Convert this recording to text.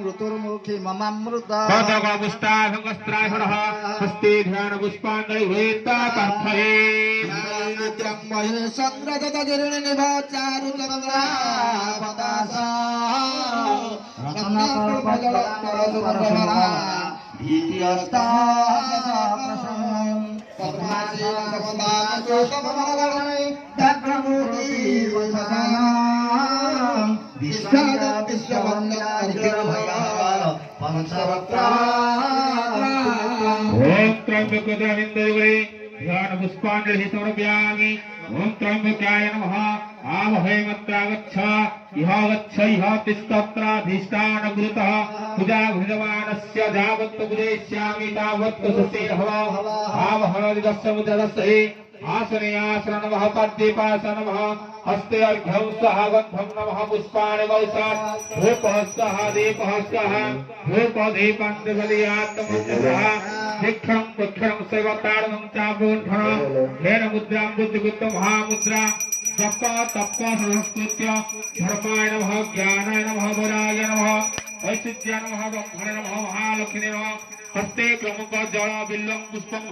ऋतुर्मुखी ममामृता पदगपुष्टाभंगस्त्रासुरः हस्ते ध्यानपुष्पाण्डैर्वेत्ता पार्थये नित्यं महेशन्द्रदतगिरिनिभाचारुचन्द्रा पदासा रत्नपर्वतपरशुभरा भीतिस्ता पद्मासेन समदानचोषमगणे दग्रमूर्ति वैभवानां विश्वाद विश्ववन्दनाधिरभया पंचवक्त्रा ओम त्र्यंबकदाविंदरे ध्यान पुष्पांजलि समर्पयामि। ओम त्र्यंबकाय नमः। आवहै मत्रागच्छ इह गच्छ इह तिष्ठत्राधिष्ठान गुरुतः पूजा भजमानस्य यावत् पूजयिष्यामि तावत् सुस्ते भव। आवहरदिदस्य मुददस्ये आसने आसन नमः पद्मे पास नमः हस्ते अर्घ्यं सह गन्धं नमः पुष्पाणि वौसात् धूपः सह दीपः सह धूपदीपान्तबलियात्ममुद्रः शिक्षं पुक्षं सेवतारणं चापूर्णं हेन मुद्रां बुद्धिगुप्त महामुद्रा जप तप संस्कृत्य धर्माय नमः ज्ञानाय नमः वराय नमः ऐश्वर्याय नमः ब्रह्मणे नमः महालक्ष्मी नमः हस्ते क्लमुक जल बिल्वं पुष्पं